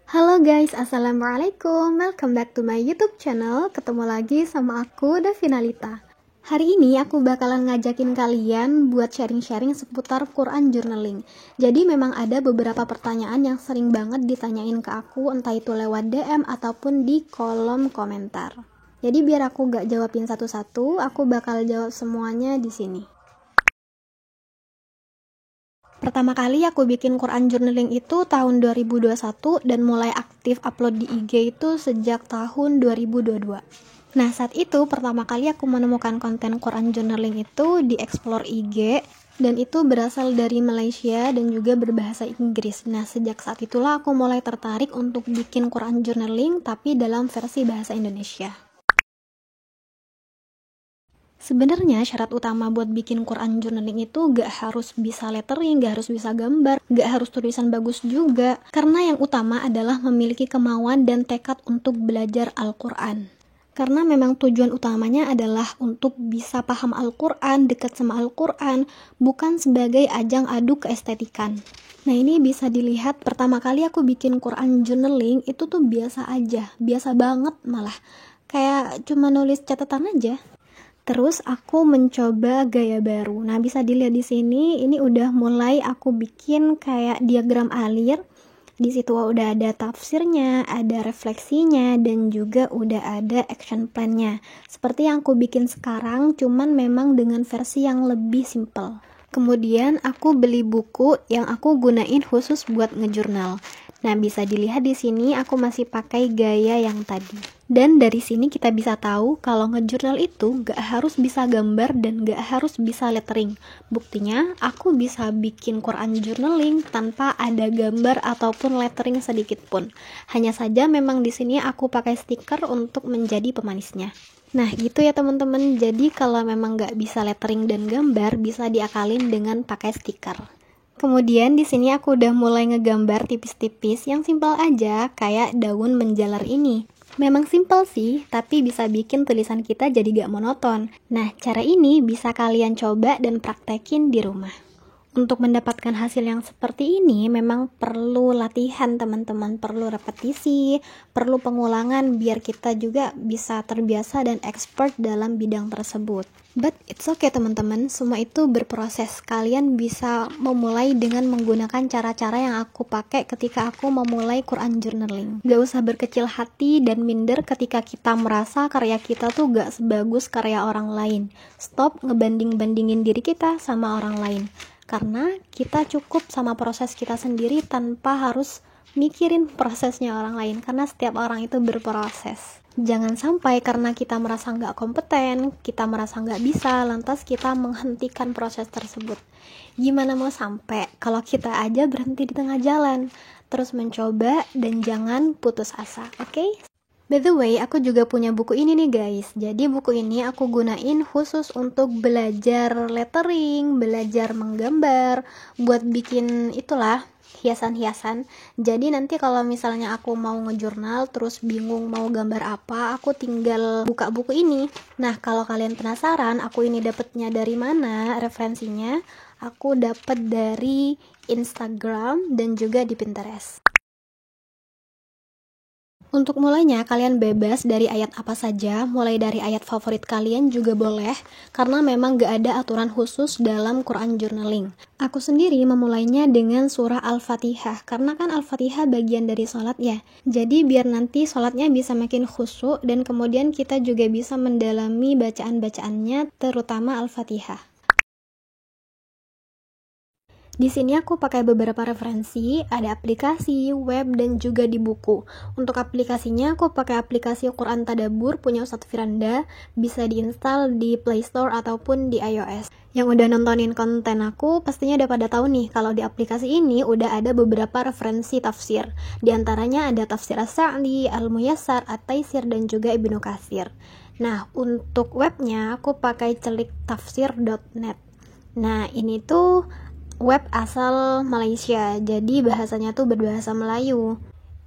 Halo guys, assalamualaikum. Welcome back to my YouTube channel. Ketemu lagi sama aku, Davinalita. Hari ini aku bakalan ngajakin kalian buat sharing-sharing seputar Quran journaling. Jadi memang ada beberapa pertanyaan yang sering banget ditanyain ke aku, entah itu lewat DM ataupun di kolom komentar. Jadi biar aku gak jawabin satu-satu, aku bakal jawab semuanya di sini. Pertama kali aku bikin Quran journaling itu tahun 2021 dan mulai aktif upload di IG itu sejak tahun 2022. Nah, saat itu pertama kali aku menemukan konten Quran journaling itu di Explore IG dan itu berasal dari Malaysia dan juga berbahasa Inggris. Nah, sejak saat itulah aku mulai tertarik untuk bikin Quran journaling tapi dalam versi bahasa Indonesia. Sebenarnya syarat utama buat bikin Quran journaling itu gak harus bisa lettering, gak harus bisa gambar, gak harus tulisan bagus juga. Karena yang utama adalah memiliki kemauan dan tekad untuk belajar Al-Quran. Karena memang tujuan utamanya adalah untuk bisa paham Al-Quran, dekat sama Al-Quran, bukan sebagai ajang adu keestetikan. Nah, ini bisa dilihat pertama kali aku bikin Quran journaling itu tuh biasa aja, biasa banget malah. Kayak cuma nulis catatan aja. Terus aku mencoba gaya baru. Nah, bisa dilihat di sini, ini udah mulai aku bikin kayak diagram alir. Di situ udah ada tafsirnya, ada refleksinya, dan juga udah ada action plan-nya. Seperti yang aku bikin sekarang, cuman memang dengan versi yang lebih simple. Kemudian aku beli buku yang aku gunain khusus buat ngejurnal. Nah, bisa dilihat di sini aku masih pakai gaya yang tadi. Dan dari sini kita bisa tahu kalau ngejurnal itu gak harus bisa gambar dan gak harus bisa lettering. Buktinya, aku bisa bikin Quran journaling tanpa ada gambar ataupun lettering sedikit pun. Hanya saja memang di sini aku pakai stiker untuk menjadi pemanisnya. Nah, gitu ya teman-teman. Jadi kalau memang gak bisa lettering dan gambar, bisa diakalin dengan pakai stiker. Kemudian di sini aku udah mulai ngegambar tipis-tipis yang simpel aja, kayak daun menjalar ini. Memang simpel sih, tapi bisa bikin tulisan kita jadi gak monoton. Nah, cara ini bisa kalian coba dan praktekin di rumah. Untuk mendapatkan hasil yang seperti ini memang perlu latihan teman-teman, perlu repetisi, perlu pengulangan biar kita juga bisa terbiasa dan expert dalam bidang tersebut. But it's okay teman-teman, semua itu berproses. Kalian bisa memulai dengan menggunakan cara-cara yang aku pakai ketika aku memulai Quran journaling. Gak usah berkecil hati dan minder ketika kita merasa karya kita tuh gak sebagus karya orang lain. Stop ngebanding-bandingin diri kita sama orang lain. Karena kita cukup sama proses kita sendiri tanpa harus mikirin prosesnya orang lain, karena setiap orang itu berproses. Jangan sampai karena kita merasa nggak kompeten, kita merasa nggak bisa, lantas kita menghentikan proses tersebut. Gimana mau sampai kalau kita aja berhenti di tengah jalan? Terus mencoba dan jangan putus asa, oke? By the way, aku juga punya buku ini nih guys. Jadi buku ini aku gunain khusus untuk belajar lettering, belajar menggambar, buat bikin itulah hiasan-hiasan. Jadi nanti kalau misalnya aku mau ngejurnal terus bingung mau gambar apa, aku tinggal buka buku ini. Nah, kalau kalian penasaran aku ini dapetnya dari mana referensinya, aku dapet dari Instagram dan juga di Pinterest. Untuk mulainya, kalian bebas dari ayat apa saja, mulai dari ayat favorit kalian juga boleh, karena memang gak ada aturan khusus dalam Quran journaling. Aku sendiri memulainya dengan surah Al-Fatihah, karena kan Al-Fatihah bagian dari sholat ya. Jadi biar nanti sholatnya bisa makin khusyuk, dan kemudian kita juga bisa mendalami bacaan-bacaannya, terutama Al-Fatihah. Di sini aku pakai beberapa referensi, ada aplikasi, web, dan juga di buku. Untuk aplikasinya aku pakai aplikasi Quran Tadabbur punya Ustadz Firanda, bisa diinstal di Play Store ataupun di iOS. Yang udah nontonin konten aku pastinya udah pada tahu nih kalau di aplikasi ini udah ada beberapa referensi tafsir. Di antaranya ada tafsir As-Sa'di, Al-Muyassar, At-Taisir, dan juga Ibnu Katsir. Nah, untuk webnya aku pakai celiktafsir.net. Nah, ini tuh web asal Malaysia, jadi bahasanya tuh berbahasa Melayu.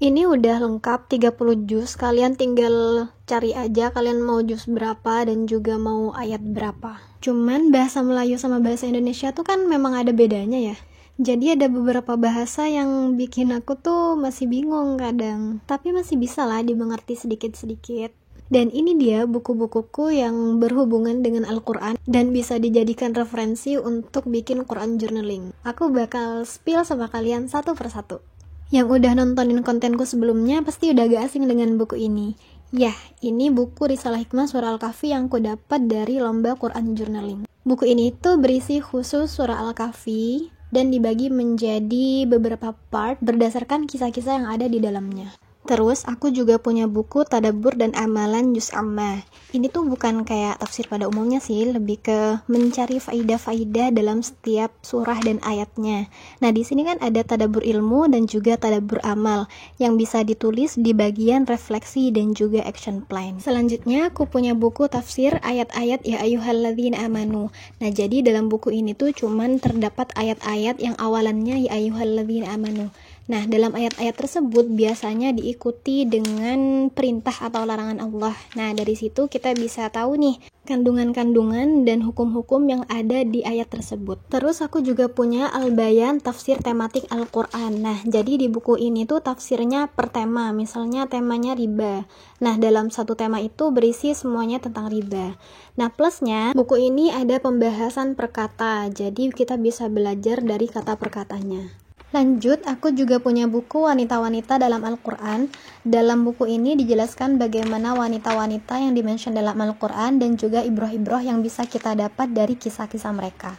Ini udah lengkap 30 juz, kalian tinggal cari aja kalian mau juz berapa dan juga mau ayat berapa. Cuman bahasa Melayu sama bahasa Indonesia tuh kan memang ada bedanya ya. Jadi ada beberapa bahasa yang bikin aku tuh masih bingung kadang, tapi masih bisa lah dimengerti sedikit-sedikit. Dan ini dia buku-bukuku yang berhubungan dengan Al-Quran dan bisa dijadikan referensi untuk bikin Quran journaling. Aku bakal spill sama kalian satu persatu. Yang udah nontonin kontenku sebelumnya pasti udah gak asing dengan buku ini. Yah, ini buku Risalah Hikmah Surah Al-Kahfi yang ku dapat dari lomba Quran journaling. Buku ini tuh berisi khusus surah Al-Kahfi dan dibagi menjadi beberapa part berdasarkan kisah-kisah yang ada di dalamnya. Terus aku juga punya buku Tadabbur dan Amalan Juz Amma. Ini tuh bukan kayak tafsir pada umumnya sih, lebih ke mencari faidah-faidah dalam setiap surah dan ayatnya. Nah, di sini kan ada tadabbur ilmu dan juga tadabbur amal yang bisa ditulis di bagian refleksi dan juga action plan. Selanjutnya aku punya buku tafsir ayat-ayat ya ayyuhalladzina amanu. Nah, jadi dalam buku ini tuh cuman terdapat ayat-ayat yang awalannya ya ayyuhalladzina amanu. Nah, dalam ayat-ayat tersebut biasanya diikuti dengan perintah atau larangan Allah. Nah, dari situ kita bisa tahu nih kandungan-kandungan dan hukum-hukum yang ada di ayat tersebut. Terus aku juga punya Al-Bayan Tafsir Tematik Al-Quran. Nah, jadi di buku ini tuh tafsirnya per tema. Misalnya temanya riba. Nah, dalam satu tema itu berisi semuanya tentang riba. Nah, plusnya buku ini ada pembahasan per kata. Jadi kita bisa belajar dari kata per katanya. Lanjut, aku juga punya buku Wanita-Wanita dalam Al-Quran. Dalam buku ini dijelaskan bagaimana wanita-wanita yang dimention dalam Al-Quran dan juga ibroh-ibroh yang bisa kita dapat dari kisah-kisah mereka.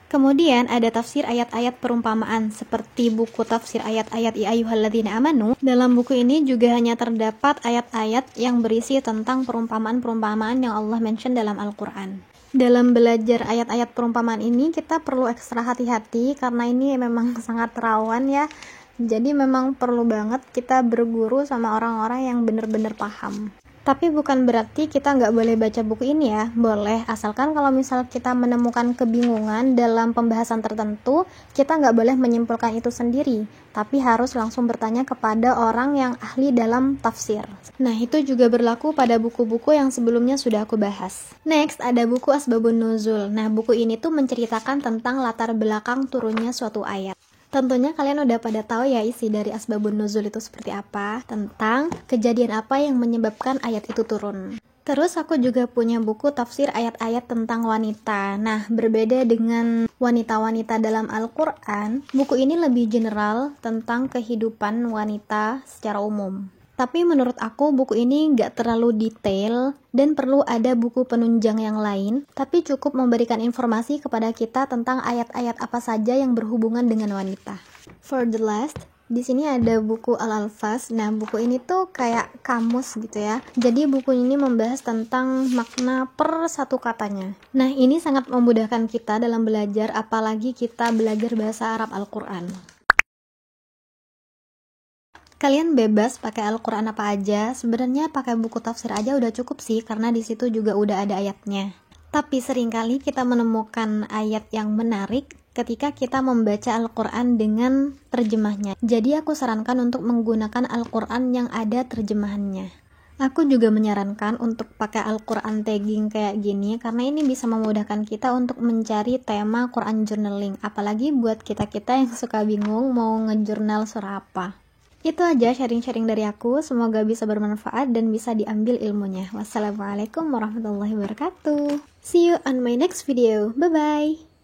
Kemudian ada tafsir ayat-ayat perumpamaan seperti buku tafsir ayat-ayat ya ayyuhalladzina amanu. Dalam buku ini juga hanya terdapat ayat-ayat yang berisi tentang perumpamaan-perumpamaan yang Allah mention dalam Al-Quran. Dalam belajar ayat-ayat perumpamaan ini kita perlu ekstra hati-hati karena ini memang sangat rawan ya. Jadi memang perlu banget kita berguru sama orang-orang yang benar-benar paham. Tapi bukan berarti kita nggak boleh baca buku ini ya, boleh, asalkan kalau misal kita menemukan kebingungan dalam pembahasan tertentu, kita nggak boleh menyimpulkan itu sendiri, tapi harus langsung bertanya kepada orang yang ahli dalam tafsir. Nah, itu juga berlaku pada buku-buku yang sebelumnya sudah aku bahas. Next, ada buku Asbabun Nuzul. Nah, buku ini tuh menceritakan tentang latar belakang turunnya suatu ayat. Tentunya kalian udah pada tahu ya isi dari Asbabun Nuzul itu seperti apa, tentang kejadian apa yang menyebabkan ayat itu turun. Terus aku juga punya buku tafsir ayat-ayat tentang wanita. Nah, berbeda dengan wanita-wanita dalam Al-Quran, buku ini lebih general tentang kehidupan wanita secara umum. Tapi menurut aku buku ini nggak terlalu detail dan perlu ada buku penunjang yang lain, tapi cukup memberikan informasi kepada kita tentang ayat-ayat apa saja yang berhubungan dengan wanita. For the last, di sini ada buku Al-Alfaz. Nah, buku ini tuh kayak kamus gitu ya. Jadi buku ini membahas tentang makna per satu katanya. Nah, ini sangat memudahkan kita dalam belajar, apalagi kita belajar bahasa Arab Al-Quran. Kalian bebas pakai Al-Quran apa aja, sebenarnya pakai buku tafsir aja udah cukup sih, karena di situ juga udah ada ayatnya. Tapi seringkali kita menemukan ayat yang menarik ketika kita membaca Al-Quran dengan terjemahnya. Jadi aku sarankan untuk menggunakan Al-Quran yang ada terjemahannya. Aku juga menyarankan untuk pakai Al-Quran tagging kayak gini, karena ini bisa memudahkan kita untuk mencari tema Quran journaling, apalagi buat kita-kita yang suka bingung mau ngejurnal surah apa. Itu aja sharing-sharing dari aku, semoga bisa bermanfaat dan bisa diambil ilmunya. Wassalamualaikum warahmatullahi wabarakatuh. See you on my next video. Bye-bye.